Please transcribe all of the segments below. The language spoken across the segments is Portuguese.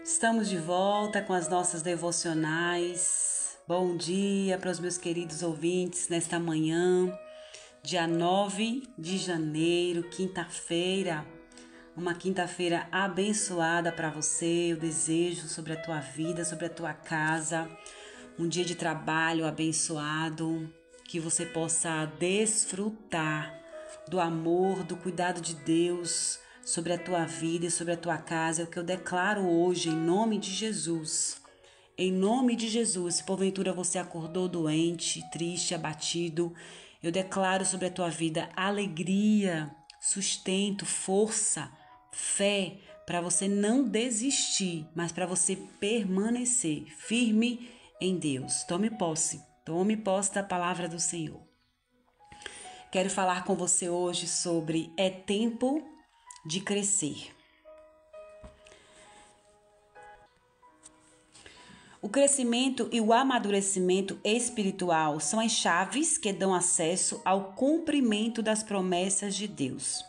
Estamos de volta com as nossas devocionais. Bom dia para os meus queridos ouvintes nesta manhã, dia 9 de janeiro, quinta-feira. Uma quinta-feira abençoada para você. Eu desejo sobre a tua vida, sobre a tua casa, um dia de trabalho abençoado, que você possa desfrutar do amor, do cuidado de Deus sobre a tua vida e sobre a tua casa. É o que eu declaro hoje em nome de Jesus. Em nome de Jesus, se porventura você acordou doente, triste, abatido, eu declaro sobre a tua vida alegria, sustento, força, fé, para você não desistir, mas para você permanecer firme em Deus. Tome posse da palavra do Senhor. Quero falar com você hoje sobre é tempo de crescer. O crescimento e o amadurecimento espiritual são as chaves que dão acesso ao cumprimento das promessas de Deus.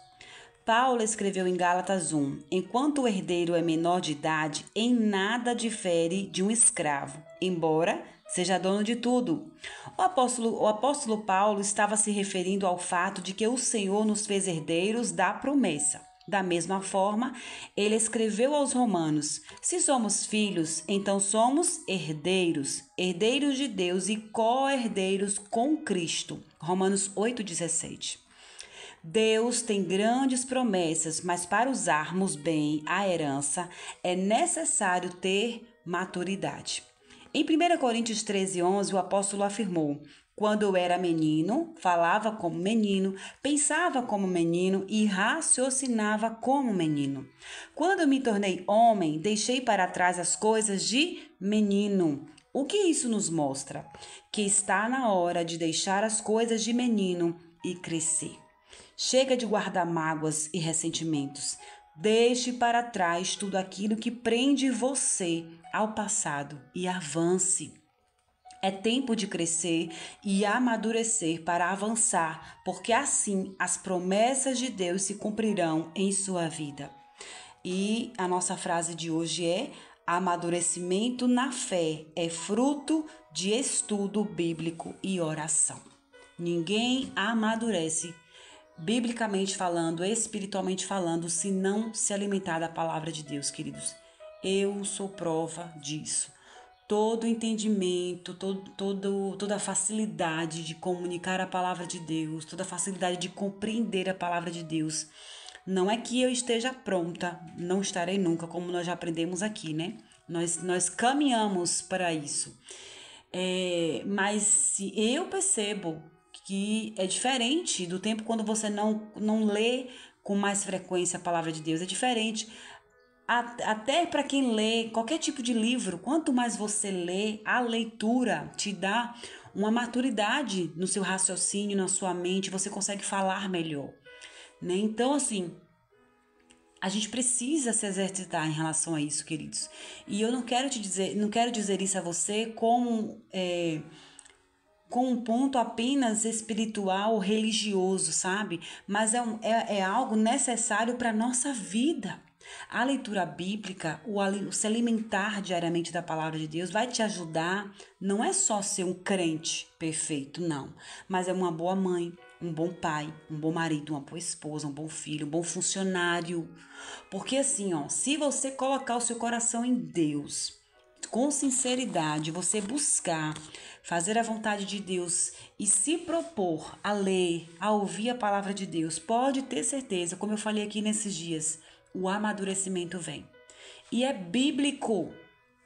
Paulo escreveu em Gálatas 1: enquanto o herdeiro é menor de idade, em nada difere de um escravo, embora seja dono de tudo. O apóstolo Paulo estava se referindo ao fato de que o Senhor nos fez herdeiros da promessa. Da mesma forma, ele escreveu aos Romanos: se somos filhos, então somos herdeiros, herdeiros de Deus e co-herdeiros com Cristo. Romanos 8,17. Deus tem grandes promessas, mas para usarmos bem a herança é necessário ter maturidade. Em 1 Coríntios 13:11, o apóstolo afirmou: quando eu era menino, falava como menino, pensava como menino e raciocinava como menino. Quando eu me tornei homem, deixei para trás as coisas de menino. O que isso nos mostra? Que está na hora de deixar as coisas de menino e crescer. Chega de guardar mágoas e ressentimentos. Deixe para trás tudo aquilo que prende você ao passado e avance. É tempo de crescer e amadurecer para avançar, porque assim as promessas de Deus se cumprirão em sua vida. E a nossa frase de hoje é: amadurecimento na fé é fruto de estudo bíblico e oração. Ninguém amadurece, biblicamente falando, espiritualmente falando, se não se alimentar da palavra de Deus, queridos. Eu sou prova disso. Todo entendimento, toda a facilidade de comunicar a palavra de Deus, toda a facilidade de compreender a palavra de Deus. Não é que eu esteja pronta, não estarei nunca, como nós já aprendemos aqui, né? Nós caminhamos para isso. Mas se eu percebo que é diferente do tempo quando você não lê com mais frequência a palavra de Deus, é diferente. Até para quem lê qualquer tipo de livro, quanto mais você lê, a leitura te dá uma maturidade no seu raciocínio, na sua mente, você consegue falar melhor, né? Então, assim, a gente precisa se exercitar em relação a isso, queridos. E eu não quero dizer isso a você como com um ponto apenas espiritual ou religioso, sabe? Mas é algo necessário para a nossa vida. A leitura bíblica, o se alimentar diariamente da palavra de Deus vai te ajudar. Não é só ser um crente perfeito, não. Mas é uma boa mãe, um bom pai, um bom marido, uma boa esposa, um bom filho, um bom funcionário. Porque assim, se você colocar o seu coração em Deus, com sinceridade, você buscar fazer a vontade de Deus e se propor a ler, a ouvir a palavra de Deus, pode ter certeza, como eu falei aqui nesses dias, o amadurecimento vem. E é bíblico.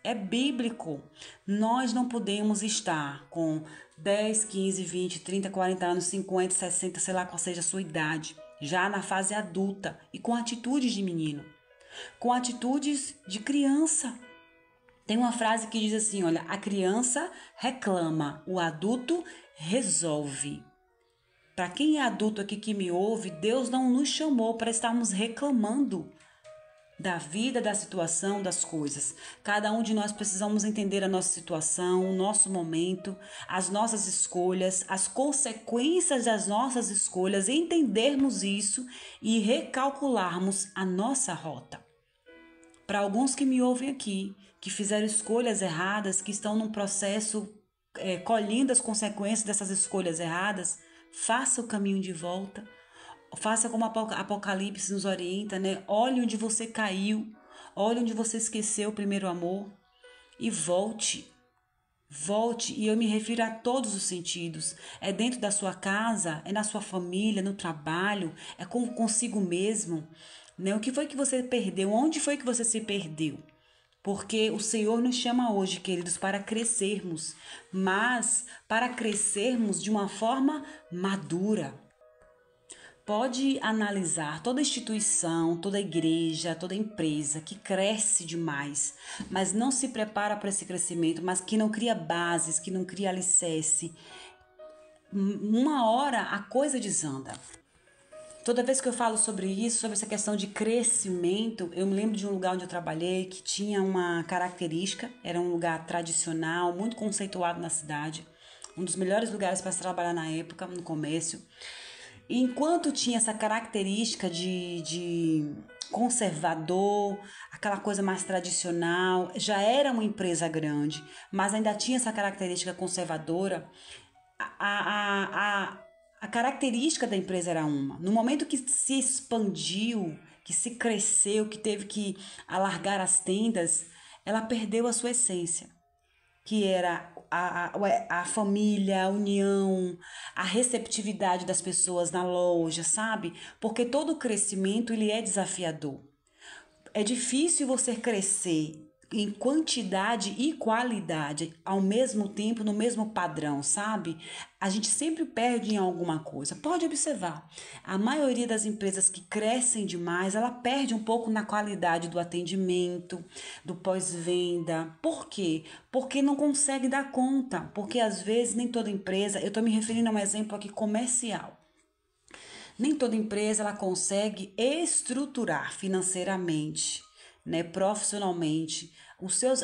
É bíblico. Nós não podemos estar com 10, 15, 20, 30, 40 anos, 50, 60, sei lá qual seja a sua idade, já na fase adulta e com atitudes de menino, com atitudes de criança. Tem uma frase que diz assim, olha, a criança reclama, o adulto resolve. Para quem é adulto aqui que me ouve, Deus não nos chamou para estarmos reclamando da vida, da situação, das coisas. Cada um de nós precisamos entender a nossa situação, o nosso momento, as nossas escolhas, as consequências das nossas escolhas, entendermos isso e recalcularmos a nossa rota. Para alguns que me ouvem aqui, que fizeram escolhas erradas, que estão num processo colhendo as consequências dessas escolhas erradas, faça o caminho de volta. Faça como Apocalipse nos orienta, né? Olhe onde você caiu, olhe onde você esqueceu o primeiro amor e volte. Volte, e eu me refiro a todos os sentidos. É dentro da sua casa, é na sua família, no trabalho, é consigo mesmo, né? O que foi que você perdeu? Onde foi que você se perdeu? Porque o Senhor nos chama hoje, queridos, para crescermos, mas para crescermos de uma forma madura. Pode analisar toda instituição, toda igreja, toda empresa que cresce demais, mas não se prepara para esse crescimento, mas que não cria bases, que não cria alicerce. Uma hora a coisa desanda. Toda vez que eu falo sobre isso, sobre essa questão de crescimento, eu me lembro de um lugar onde eu trabalhei que tinha uma característica, era um lugar tradicional, muito conceituado na cidade, um dos melhores lugares para se trabalhar na época, no comércio. E enquanto tinha essa característica de conservador, aquela coisa mais tradicional, já era uma empresa grande, mas ainda tinha essa característica conservadora, a característica da empresa era uma. No momento que se expandiu, que se cresceu, que teve que alargar as tendas, ela perdeu a sua essência, que era a família, a união, a receptividade das pessoas na loja, sabe? Porque todo crescimento ele é desafiador. É difícil você crescer em quantidade e qualidade ao mesmo tempo, no mesmo padrão, sabe? A gente sempre perde em alguma coisa. Pode observar, a maioria das empresas que crescem demais, ela perde um pouco na qualidade do atendimento, do pós-venda. Por quê? Porque não consegue dar conta. Porque às vezes nem toda empresa, eu estou me referindo a um exemplo aqui comercial. Nem toda empresa ela consegue estruturar financeiramente, né, profissionalmente,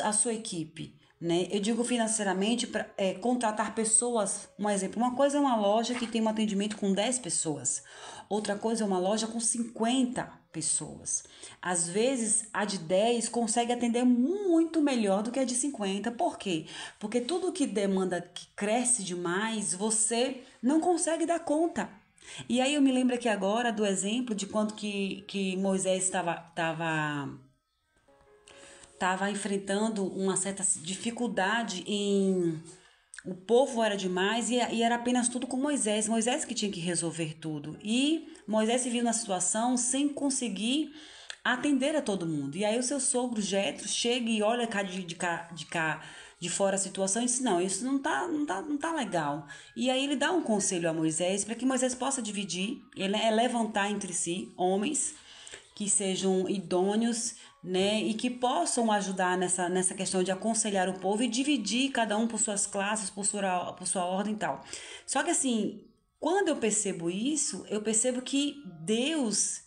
a sua equipe, né? Eu digo financeiramente para contratar pessoas. Um exemplo, uma coisa é uma loja que tem um atendimento com 10 pessoas. Outra coisa é uma loja com 50 pessoas. Às vezes, a de 10 consegue atender muito melhor do que a de 50. Por quê? Porque tudo que demanda, que cresce demais, você não consegue dar conta. E aí eu me lembro aqui agora do exemplo de quando que Moisés estava enfrentando uma certa dificuldade em... O povo era demais e era apenas tudo com Moisés. Moisés que tinha que resolver tudo. E Moisés se viu na situação sem conseguir atender a todo mundo. E aí o seu sogro Jetro chega e olha de fora a situação e diz: não, isso não tá legal. E aí ele dá um conselho a Moisés para que Moisés possa dividir, levantar entre si homens que sejam idôneos, né, e que possam ajudar nessa questão de aconselhar o povo e dividir cada um por suas classes, por sua ordem e tal. Só que assim, quando eu percebo isso, eu percebo que Deus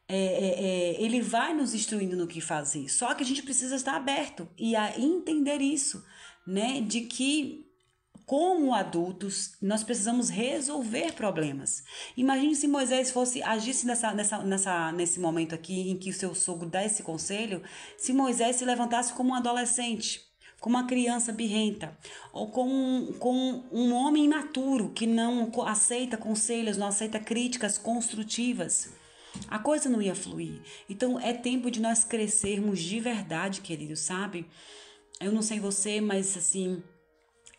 ele vai nos instruindo no que fazer. Só que a gente precisa estar aberto e a entender isso, né, de que como adultos, nós precisamos resolver problemas. Imagine se Moisés agisse nesse momento aqui em que o seu sogro dá esse conselho, se Moisés se levantasse como um adolescente, como uma criança birrenta, ou com um homem imaturo que não aceita conselhos, não aceita críticas construtivas. A coisa não ia fluir. Então é tempo de nós crescermos de verdade, querido, sabe? Eu não sei você, mas assim...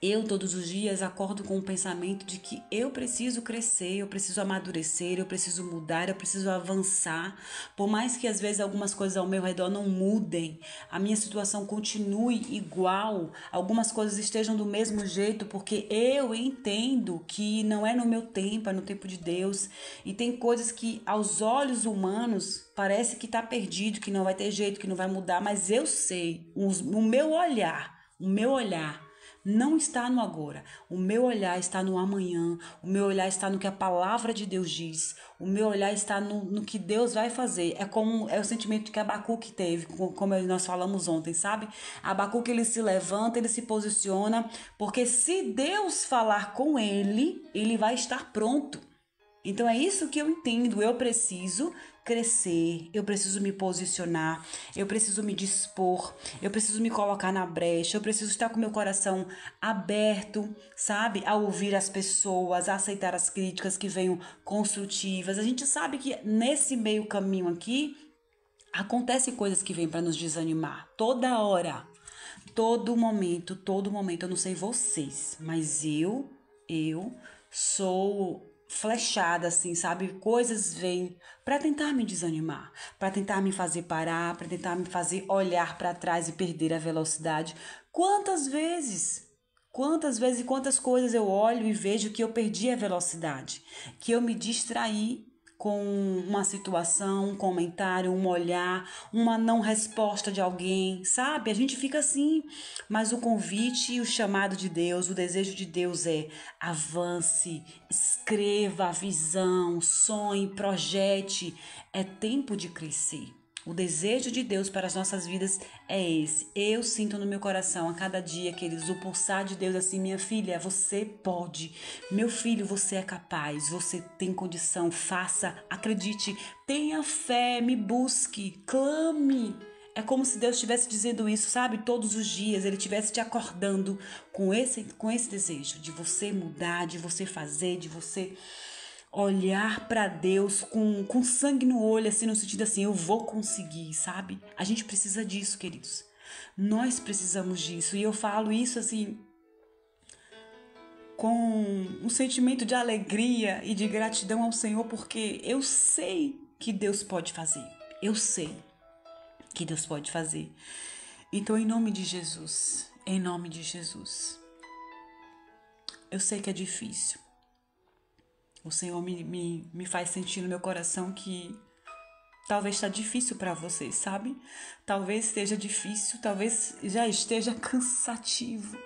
Eu, todos os dias, acordo com o pensamento de que eu preciso crescer, eu preciso amadurecer, eu preciso mudar, eu preciso avançar. Por mais que às vezes algumas coisas ao meu redor não mudem, a minha situação continue igual, algumas coisas estejam do mesmo jeito, porque eu entendo que não é no meu tempo, é no tempo de Deus. E tem coisas que aos olhos humanos parece que está perdido, que não vai ter jeito, que não vai mudar, mas eu sei, o meu olhar não está no agora. O meu olhar está no amanhã. O meu olhar está no que a palavra de Deus diz. O meu olhar está no que Deus vai fazer. É o sentimento que Abacuque teve, como nós falamos ontem, sabe? Abacuque, ele se levanta, ele se posiciona, porque se Deus falar com ele, ele vai estar pronto. Então é isso que eu entendo. Eu preciso crescer, eu preciso me posicionar, eu preciso me dispor, eu preciso me colocar na brecha, eu preciso estar com meu coração aberto, sabe? A ouvir as pessoas, a aceitar as críticas que venham construtivas. A gente sabe que nesse meio caminho aqui acontece coisas que vêm para nos desanimar toda hora. Todo momento, eu não sei vocês, mas eu sou flechada assim, sabe? Coisas vêm para tentar me desanimar, para tentar me fazer parar, para tentar me fazer olhar para trás e perder a velocidade. Quantas vezes? Quantas vezes e quantas coisas eu olho e vejo que eu perdi a velocidade, que eu me distraí com uma situação, um comentário, um olhar, uma não resposta de alguém, sabe? A gente fica assim, mas o convite e o chamado de Deus, o desejo de Deus é avance, escreva a visão, sonhe, projete. É tempo de crescer. O desejo de Deus para as nossas vidas é esse. Eu sinto no meu coração a cada dia, queridos, o pulsar de Deus assim, minha filha, você pode. Meu filho, você é capaz, você tem condição, faça, acredite, tenha fé, me busque, clame. É como se Deus estivesse dizendo isso, sabe? Todos os dias Ele estivesse te acordando com esse desejo de você mudar, de você fazer, de você olhar para Deus com sangue no olho, assim, no sentido assim, eu vou conseguir, sabe? A gente precisa disso, queridos. Nós precisamos disso. E eu falo isso assim com um sentimento de alegria e de gratidão ao Senhor, porque eu sei que Deus pode fazer. Eu sei que Deus pode fazer. Então, em nome de Jesus, eu sei que é difícil. O Senhor me faz sentir no meu coração que talvez está difícil para você, sabe? Talvez esteja difícil, talvez já esteja cansativo,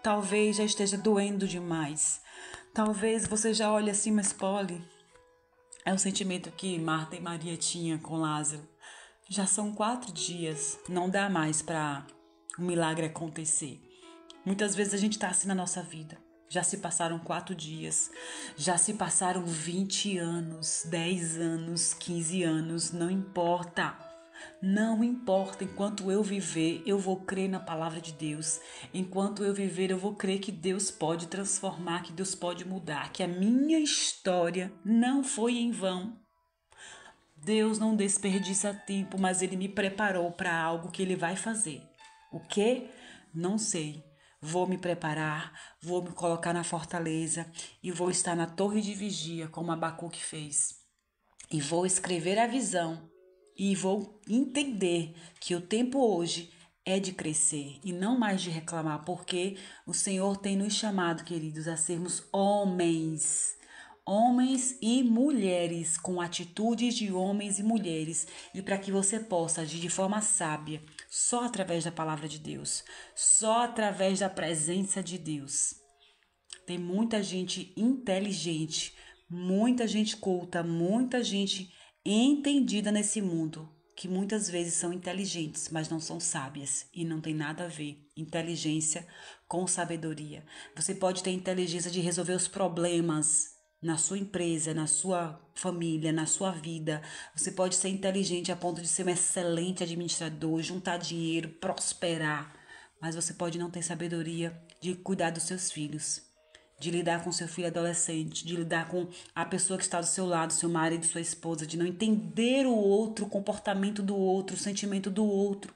talvez já esteja doendo demais. Talvez você já olhe assim, mas Polly, é o sentimento que Marta e Maria tinham com Lázaro. Já são 4 dias, não dá mais para o milagre acontecer. Muitas vezes a gente está assim na nossa vida. Já se passaram 4 dias, já se passaram 20 anos, 10 anos, 15 anos, não importa. Não importa, enquanto eu viver, eu vou crer na palavra de Deus. Enquanto eu viver, eu vou crer que Deus pode transformar, que Deus pode mudar, que a minha história não foi em vão. Deus não desperdiça tempo, mas Ele me preparou para algo que Ele vai fazer. O quê? Não sei. Vou me preparar, vou me colocar na fortaleza e vou estar na torre de vigia, como Abacuque fez. E vou escrever a visão e vou entender que o tempo hoje é de crescer e não mais de reclamar, porque o Senhor tem nos chamado, queridos, a sermos homens. Homens e mulheres, com atitudes de homens e mulheres, e para que você possa agir de forma sábia, só através da palavra de Deus, só através da presença de Deus. Tem muita gente inteligente, muita gente culta, muita gente entendida nesse mundo, que muitas vezes são inteligentes, mas não são sábias e não tem nada a ver inteligência com sabedoria. Você pode ter inteligência de resolver os problemas na sua empresa, na sua família, na sua vida. Você pode ser inteligente a ponto de ser um excelente administrador, juntar dinheiro, prosperar, mas você pode não ter sabedoria de cuidar dos seus filhos, de lidar com seu filho adolescente, de lidar com a pessoa que está do seu lado, seu marido, sua esposa, de não entender o outro, o comportamento do outro, o sentimento do outro.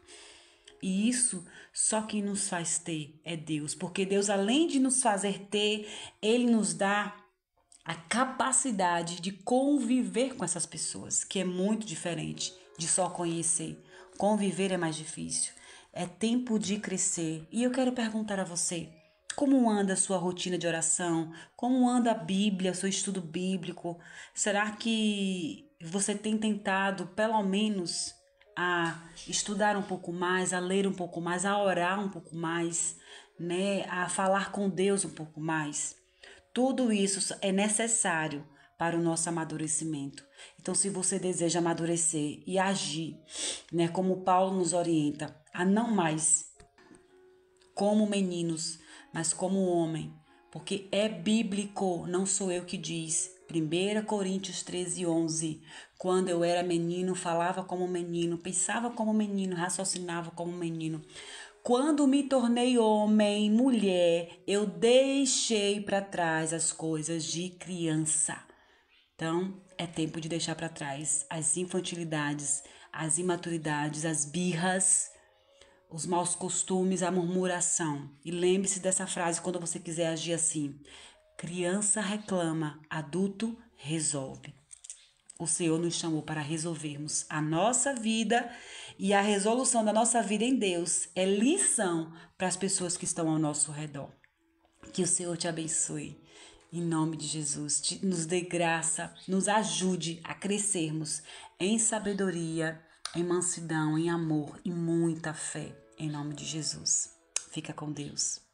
E isso só quem nos faz ter é Deus, porque Deus, além de nos fazer ter, Ele nos dá a capacidade de conviver com essas pessoas, que é muito diferente de só conhecer. Conviver é mais difícil. É tempo de crescer. E eu quero perguntar a você, como anda a sua rotina de oração? Como anda a Bíblia, seu estudo bíblico? Será que você tem tentado, pelo menos, a estudar um pouco mais, a ler um pouco mais, a orar um pouco mais, né? A falar com Deus um pouco mais? Tudo isso é necessário para o nosso amadurecimento. Então, se você deseja amadurecer e agir, né, como Paulo nos orienta, a não mais como meninos, mas como homem, porque é bíblico, não sou eu que diz, 1 Coríntios 13:11. Quando eu era menino, falava como menino, pensava como menino, raciocinava como menino. Quando me tornei homem, mulher, eu deixei para trás as coisas de criança. Então, é tempo de deixar para trás as infantilidades, as imaturidades, as birras, os maus costumes, a murmuração. E lembre-se dessa frase quando você quiser agir assim: criança reclama, adulto resolve. O Senhor nos chamou para resolvermos a nossa vida, e a resolução da nossa vida em Deus é lição para as pessoas que estão ao nosso redor. Que o Senhor te abençoe. Em nome de Jesus, nos dê graça, nos ajude a crescermos em sabedoria, em mansidão, em amor e muita fé. Em nome de Jesus. Fica com Deus.